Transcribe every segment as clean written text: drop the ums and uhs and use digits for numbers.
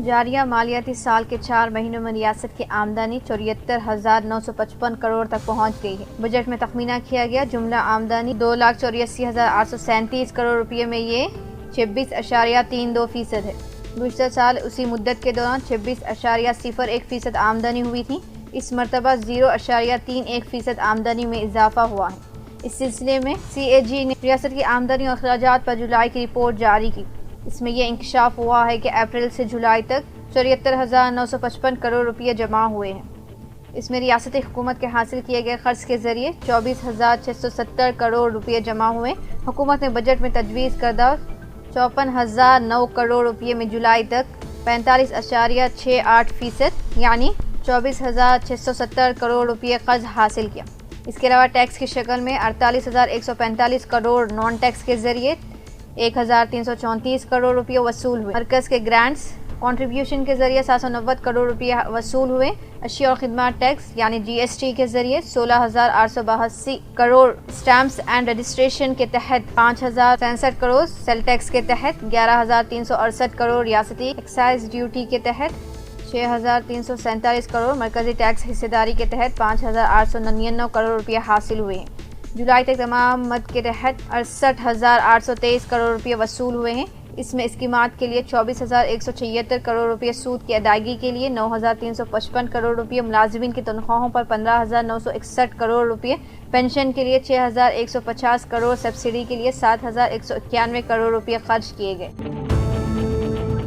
جاریہ مالیاتی سال کے 4 مہینوں میں ریاست کی آمدنی 74,955 کروڑ تک پہنچ گئی ہے۔ بجٹ میں تخمینہ کیا گیا جملہ آمدنی 2,84,837 کروڑ روپے میں یہ 26.32% ہے۔ گزشتہ سال اسی مدت کے دوران 26.01% آمدنی ہوئی تھی۔ اس مرتبہ 0.31% آمدنی میں اضافہ ہوا ہے۔ اس سلسلے میں سی اے جی نے ریاست کی آمدنی اور اخراجات پر جولائی کی رپورٹ جاری کی۔ اس میں یہ انکشاف ہوا ہے کہ اپریل سے جولائی تک 74,955 کروڑ روپے جمع ہوئے ہیں۔ اس میں ریاستی حکومت کے حاصل کیے گئے قرض کے ذریعے 24,670 کروڑ روپے جمع ہوئے۔ حکومت نے بجٹ میں تجویز کردہ 54,009 کروڑ روپے میں جولائی تک 45.68% یعنی 24,670 کروڑ روپے قرض حاصل کیا۔ اس کے علاوہ ٹیکس کی شکل میں 48,145 کروڑ، نان ٹیکس کے ذریعے 1,334 کروڑ روپے وصول ہوئے۔ مرکز کے گرانٹس کنٹریبیوشن کے ذریعے 790 کروڑ روپے وصول ہوئے۔ اشیاء اور خدمات ٹیکس یعنی جی ایس ٹی کے ذریعے 16,882 کروڑ، اسٹیمپس اینڈ رجسٹریشن کے تحت 5,063 کروڑ، سیل ٹیکس کے تحت 11,368 کروڑ، ریاستی ایکسائز ڈیوٹی کے تحت 6,347 کروڑ، مرکزی ٹیکس حصہ داری کے تحت 5,899 کروڑ روپے حاصل ہوئے ہیں۔ جولائی تک تمام مد کے تحت 68,823 کروڑ روپے وصول ہوئے ہیں۔ اس میں اسکیمات کے لیے 24,176 کروڑ روپے، سود کی ادائیگی کے لیے 9,355 کروڑ روپے، ملازمین کی تنخواہوں پر 15,961 کروڑ روپے، پنشن کے لیے 6,150 کروڑ، سبسڈی کے لیے 7,191 کروڑ روپے خرچ کیے گئے۔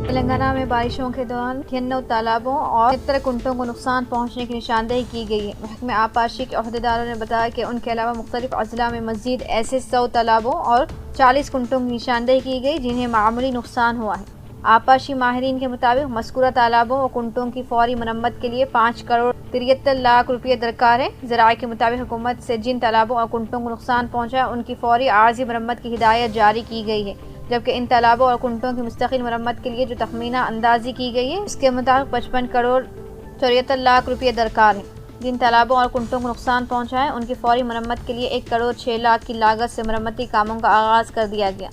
تلنگانہ میں بارشوں کے دوران 98 تالابوں اور 73 کنٹوں کو نقصان پہنچنے کی نشاندہی کی گئی ہے۔ محکمہ آبپاشی کے عہدیداروں نے بتایا کہ ان کے علاوہ مختلف اضلاع میں مزید ایسے 100 تالابوں اور 40 کنٹوں کی نشاندہی کی گئی جنہیں معمولی نقصان ہوا ہے۔ آبپاشی ماہرین کے مطابق مذکورہ تالابوں اور کنٹوں کی فوری مرمت کے لیے 5 کروڑ 73 لاکھ روپے درکار ہے۔ ذرائع کے مطابق حکومت سے جن تالابوں اور کنٹوں کو نقصان پہنچا ہے ان کی فوری عارضی مرمت کی ہدایت جاری کی گئی ہے، جبکہ ان تالابوں اور کنٹوں کی مستقل مرمت کے لیے جو تخمینہ اندازی کی گئی ہے اس کے مطابق 55 کروڑ 74 لاکھ روپے درکار ہیں۔ جن تالابوں اور کنٹوں کو نقصان پہنچا ہے ان کی فوری مرمت کے لیے 1 کروڑ 6 لاکھ کی لاگت سے مرمتی کاموں کا آغاز کر دیا گیا۔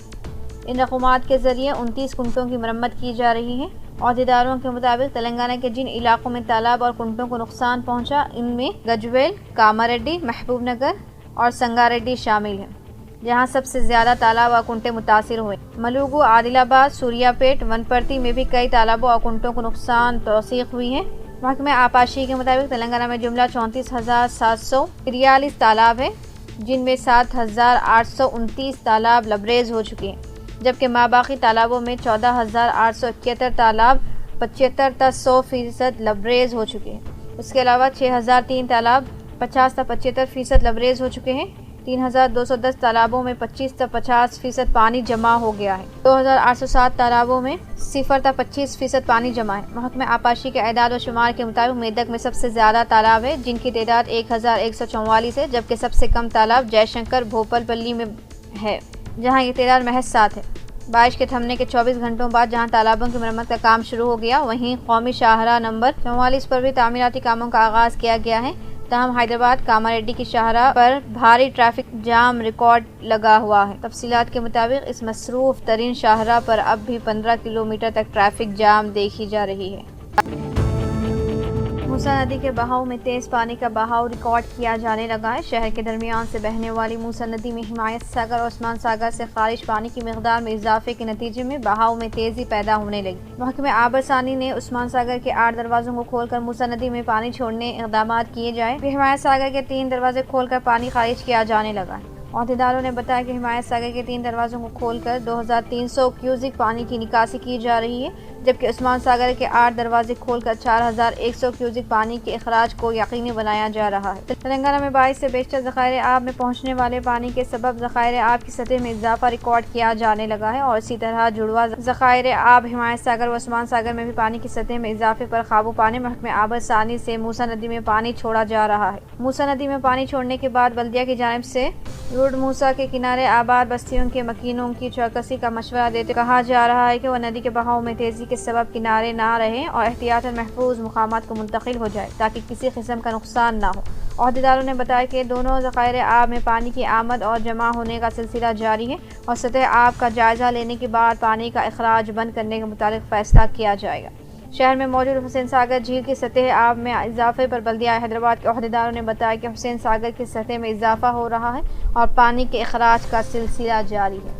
ان رقومات کے ذریعے 29 کنٹوں کی مرمت کی جا رہی ہے۔ عہدیداروں کے مطابق تلنگانہ کے جن علاقوں میں تالاب اور کنٹوں کو نقصان پہنچا ان میں گجویل، کاماریڈی، محبوب نگر اور سنگاریڈی شامل ہیں، جہاں سب سے زیادہ تالاب اور کنٹے متاثر ہوئے۔ ملوگو، عادل آباد، سوریا پیٹ، ونپرتی میں بھی کئی تالابوں اور کنٹوں کو نقصان توثیق ہوئی ہے۔ محکمہ آبپاشی کے مطابق تلنگانہ میں جملہ 34,743 تالاب ہیں، جن میں 7,829 تالاب لبریز ہو چکے ہیں، جبکہ ماباقی تالابوں میں 14,871 تالاب 75 تا 100% لبریز ہو چکے ہیں۔ اس کے علاوہ 6,003 تالاب 50 تا 75% لبریز ہو چکے ہیں۔ 3,210 تالابوں میں 25 تا 50% پانی جمع ہو گیا ہے۔ 2,807 تالابوں میں 0 تا 25% پانی جمع ہے۔ محکمہ آبپاشی کے اعداد و شمار کے مطابق میدک میں سب سے زیادہ تالاب ہے، جن کی تعداد 1,144 ہے، جبکہ سب سے کم تالاب جے شنکر بھوپل پلی میں ہے، جہاں یہ تعداد محض 7 ہے۔ بارش کے تھمنے کے 24 گھنٹوں بعد جہاں تالابوں کی مرمت کا کام شروع ہو گیا، وہیں قومی شاہراہ نمبر 44 پر بھی تعمیراتی کاموں کا آغاز کیا گیا ہے۔ تاہم حیدرآباد کاماریڈی کی شاہراہ پر بھاری ٹریفک جام ریکارڈ لگا ہوا ہے۔ تفصیلات کے مطابق اس مصروف ترین شاہراہ پر اب بھی 15 کلومیٹر تک ٹریفک جام دیکھی جا رہی ہے۔ موسی ندی کے بہاؤ میں تیز پانی کا بہاؤ ریکارڈ کیا جانے لگا ہے۔ شہر کے درمیان سے بہنے والی موسی ندی میں حمایت ساگر اور عثمان ساگر سے خارج پانی کی مقدار میں اضافے کے نتیجے میں بہاؤ میں تیزی پیدا ہونے لگی۔ محکمہ آب ثانی نے عثمان ساگر کے 8 دروازوں کو کھول کر موسی ندی میں پانی چھوڑنے اقدامات کیے جائے۔ حمایت ساگر کے 3 دروازے کھول کر پانی خارج کیا جانے لگا ہے۔ عہدیداروں نے بتایا کہ حمایت ساگر کے 3 دروازوں کو کھول کر 2,300 کیوسک پانی کی نکاسی کی جا رہی ہے، جبکہ عثمان ساگر کے 8 دروازے کھول کر 4,100 کیوسک پانی کے اخراج کو یقینی بنایا جا رہا ہے۔ تلنگانہ میں 22 سے بیشتر ذخائر آب میں پہنچنے والے پانی کے سبب ذخائر آب کی سطح میں اضافہ ریکارڈ کیا جانے لگا ہے، اور اسی طرح جڑواں ذخائر آب حمایت ساگر و عثمان ساگر میں بھی پانی کی سطح میں اضافے پر قابو پانے محکمہ آب ثانی سے موسی ندی میں پانی چھوڑا جا رہا ہے۔ موسی ندی میں پانی چھوڑنے کے بعد بلدیہ کی جانب سے روڈ موسی کے کنارے آباد بستیوں کے مکینوں کی چوکسی کا مشورہ دیتے کہا جا رہا ہے کہ وہ ندی کے بہاؤ میں تیزی کے سبب کنارے نہ رہیں اور احتیاطاً محفوظ مقامات کو منتقل ہو جائے تاکہ کسی قسم کا نقصان نہ ہو، عہدیداروں نے بتایا کہ دونوں ذخائر آب میں پانی کی آمد اور جمع ہونے کا سلسلہ جاری ہے اور سطح آب کا جائزہ لینے کے بعد پانی کا اخراج بند کرنے کے متعلق فیصلہ کیا جائے گا۔ شہر میں موجود حسین ساگر جھیل کی سطح آب میں اضافے پر بلدیہ حیدرآباد کے عہدیداروں نے بتایا کہ حسین ساگر کی سطح میں اضافہ ہو رہا ہے اور پانی کے اخراج کا سلسلہ جاری ہے۔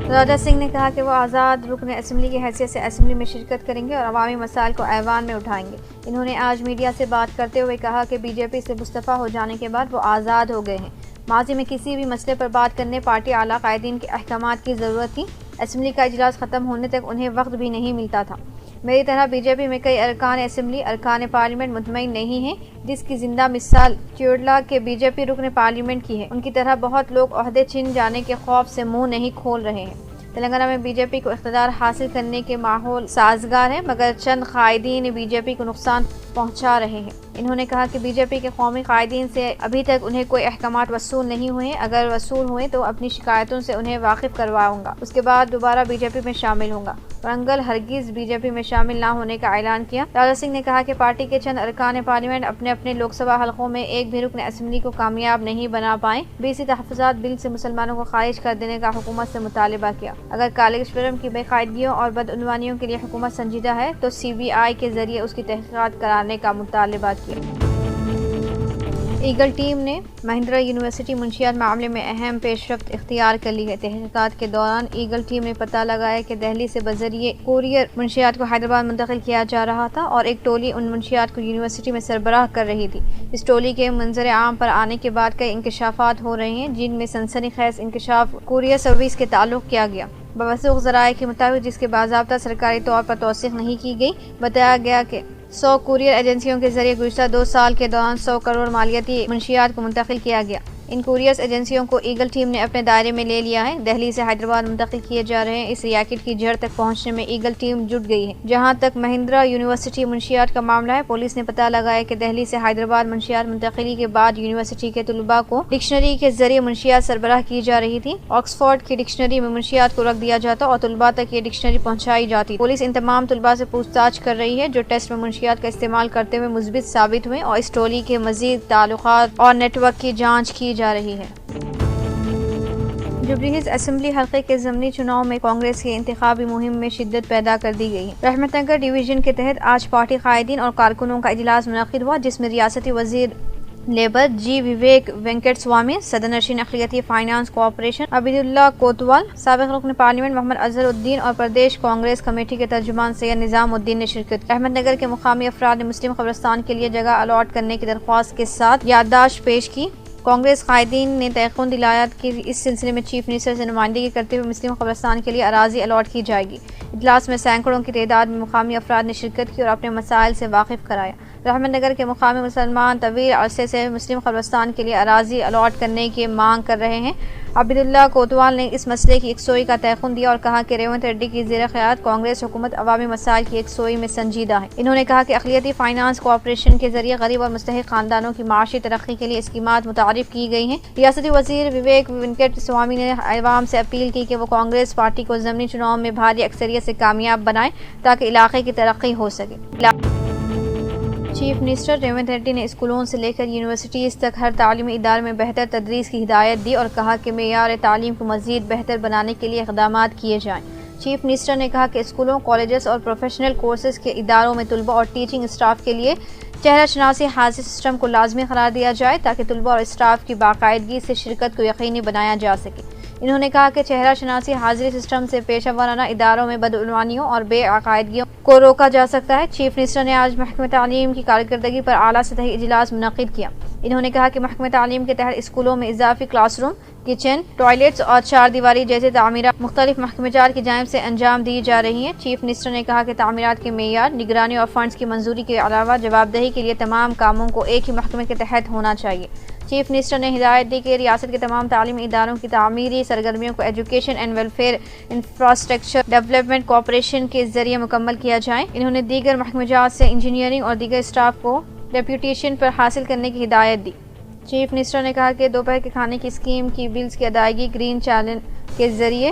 راجہ سنگھ نے کہا کہ وہ آزاد رکن اسمبلی کی حیثیت سے اسمبلی میں شرکت کریں گے اور عوامی مسائل کو ایوان میں اٹھائیں گے۔ انہوں نے آج میڈیا سے بات کرتے ہوئے کہا کہ بی جے پی سے مستعفی ہو جانے کے بعد وہ آزاد ہو گئے ہیں۔ ماضی میں کسی بھی مسئلے پر بات کرنے پارٹی اعلیٰ قائدین کے احکامات کی ضرورت تھی۔ اسمبلی کا اجلاس ختم ہونے تک انہیں وقت بھی نہیں ملتا تھا۔ میری طرح بی جے پی میں کئی ارکان اسمبلی ارکان پارلیمنٹ مطمئن نہیں ہیں، جس کی زندہ مثال کیرلا کے بی جے پی رکن پارلیمنٹ کی ہے۔ ان کی طرح بہت لوگ عہدے چھن جانے کے خوف سے منہ نہیں کھول رہے ہیں۔ تلنگانہ میں بی جے پی کو اقتدار حاصل کرنے کے ماحول سازگار ہے، مگر چند قائدین بی جے پی کو نقصان پہنچا رہے ہیں۔ انہوں نے کہا کہ بی جے پی کے قومی قائدین سے ابھی تک انہیں کوئی احکامات وصول نہیں ہوئے، اگر وصول ہوئے تو اپنی شکایتوں سے انہیں واقف کرواؤں گا، اس کے بعد دوبارہ بی جے پی میں شامل ہوں گا۔ ورنگل ہرگز بی جے پی میں شامل نہ ہونے کا اعلان کیا۔ راجہ سنگھ نے کہا کہ پارٹی کے چند ارکان پارلیمنٹ اپنے اپنے لوک سبھا حلقوں میں ایک بھی رکن اسمبلی کو کامیاب نہیں بنا پائے۔ BC تحفظات بل سے مسلمانوں کو خارج کر دینے کا حکومت سے مطالبہ کیا۔ اگر کالیگشورم کی بے قاعدگیوں اور بدعنوانیوں کے لیے حکومت سنجیدہ ہے تو CBI کے ذریعے اس کی تحقیقات کرانے کا مطالبہ کیا۔ ایگل ٹیم نے مہندرا یونیورسٹی منشیات معاملے میں اہم پیش رفت اختیار کر لی ہے۔ تحقیقات کے دوران ایگل ٹیم نے پتہ لگایا کہ دہلی سے بذریعے کوریئر منشیات کو حیدرآباد منتقل کیا جا رہا تھا اور ایک ٹولی ان منشیات کو یونیورسٹی میں سربراہ کر رہی تھی۔ اس ٹولی کے منظر عام پر آنے کے بعد کئی انکشافات ہو رہے ہیں، جن میں سنسنی خیز انکشاف کوریئر سروس کے تعلق کیا گیا۔ موثوق ذرائع کے مطابق، جس کے باضابطہ سرکاری طور پر توثیق نہیں کی گئی، بتایا گیا کہ 100 کوریئر ایجنسیوں کے ذریعے گزشتہ 2 سال کے دوران 100 کروڑ مالیاتی منشیات کو منتقل کیا گیا۔ ان کوریئر ایجنسیوں کو ایگل ٹیم نے اپنے دائرے میں لے لیا ہے۔ دہلی سے حیدرآباد منتقل کیے جا رہے ہیں۔ اس ریاکٹ کی جڑ تک پہنچنے میں ایگل ٹیم جٹ گئی ہے۔ جہاں تک مہندرا یونیورسٹی منشیات کا معاملہ ہے، پولیس نے پتہ لگایا کہ دہلی سے حیدرآباد منشیات منتقلی کے بعد یونیورسٹی کے طلباء کو ڈکشنری کے ذریعے منشیات سربراہ کی جا رہی تھی۔ آکسفورڈ کی ڈکشنری میں منشیات کو رکھ دیا جاتا اور طلباء تک یہ ڈکشنری پہنچائی جاتی۔ پولیس ان تمام طلباء سے پوچھ تاچھ کر رہی ہے جو ٹیسٹ میں منشیات کا استعمال کرتے ہوئے مثبت ثابت ہوئے، اور اس ٹولی کے مزید تعلقات اور نیٹ ورک کی جانچ کی جا رہی ہے۔ جوبلی اسمبلی حلقے کے ضمنی چناؤ میں کانگریس کی انتخابی مہم میں شدت پیدا کر دی گئی ہے۔ رحمت نگر ڈویژن کے تحت آج پارٹی قائدین اور کارکنوں کا اجلاس منعقد ہوا، جس میں ریاستی وزیر لیبر جی وویک وینکٹ سوامی، صدر نشین اقلیتی فائنانس کارپوریشن عبیداللہ کوتوال، سابق رکن پارلیمنٹ محمد اظہر الدین اور پردیش کانگریس کمیٹی کے ترجمان سید نظام الدین نے شرکت کی۔ رحمت نگر کے مقامی افراد نے مسلم قبرستان کے لیے جگہ الاٹ کرنے کی درخواست کے ساتھ یادداشت پیش کی۔ کانگریس قائدین نے تیقن دلایا کہ اس سلسلے میں چیف منسٹر سے نمائندگی کرتے ہوئے مسلم قبرستان کے لیے اراضی الاٹ کی جائے گی۔ اجلاس میں سینکڑوں کی تعداد میں مقامی افراد نے شرکت کی اور اپنے مسائل سے واقف کرایا۔ رحمت نگر کے مقامی مسلمان طویل عرصے سے مسلم قبرستان کے لیے اراضی الاٹ کرنے کی مانگ کر رہے ہیں۔ عبیداللہ کوتوال نے اس مسئلے کی یکسوئی کا تیقن دیا اور کہا کہ ریونت ریڈی کی زیر قیادت کانگریس حکومت عوامی مسائل کی یکسوئی میں سنجیدہ ہے۔ انہوں نے کہا کہ اقلیتی فائنانس کارپوریشن کے ذریعے غریب اور مستحق خاندانوں کی معاشی ترقی کے لیے اسکیمات متعارف کی گئی ہیں۔ ریاستی وزیر وویک وینکٹ سوامی نے عوام سے اپیل کی کہ وہ کانگریس پارٹی کو ضمنی چناؤ میں بھاری اکثریت سے کامیاب بنائیں تاکہ علاقے کی ترقی ہو سکے۔ چیف منسٹر ریونت ریڈی نے اسکولوں سے لے کر یونیورسٹیز تک ہر تعلیمی ادارے میں بہتر تدریس کی ہدایت دی اور کہا کہ معیار تعلیم کو مزید بہتر بنانے کے لیے اقدامات کیے جائیں۔ چیف منسٹر نے کہا کہ اسکولوں، کالجز اور پروفیشنل کورسز کے اداروں میں طلباء اور ٹیچنگ اسٹاف کے لیے چہرہ شناسی حاضری سسٹم کو لازمی قرار دیا جائے تاکہ طلباء اور اسٹاف کی باقاعدگی سے شرکت کو یقینی بنایا جا سکے۔ انہوں نے کہا کہ چہرہ شناسی حاضری سسٹم سے پیشہ ورانہ اداروں میں بدعنوانیوں اور بے عقائدگیوں کو روکا جا سکتا ہے۔ چیف منسٹر نے آج محکمہ تعلیم کی کارکردگی پر اعلیٰ سطحی اجلاس منعقد کیا۔ انہوں نے کہا کہ محکمہ تعلیم کے تحت اسکولوں میں اضافی کلاس روم، کچن، ٹوائلٹس اور 4 دیواری جیسے تعمیرات مختلف محکمہ جات کی جانب سے انجام دی جا رہی ہیں۔ چیف منسٹر نے کہا کہ تعمیرات کے معیار، نگرانی اور فنڈز کی منظوری کے علاوہ جواب دہی کے لیے تمام کاموں کو ایک ہی محکمے کے تحت ہونا چاہیے۔ چیف منسٹر نے ہدایت دی کہ ریاست کے تمام تعلیمی اداروں کی تعمیری سرگرمیوں کو education and welfare infrastructure development corporation کے ذریعے مکمل کیا جائے۔ انہوں نے دیگر محکمہ جات سے انجینئرنگ اور دیگر اسٹاف کو ڈیپوٹیشن پر حاصل کرنے کی ہدایت دی۔ چیف منسٹر نے کہا کہ دوپہر کے کھانے کی اسکیم کی بلز کی ادائیگی گرین چینل کے ذریعے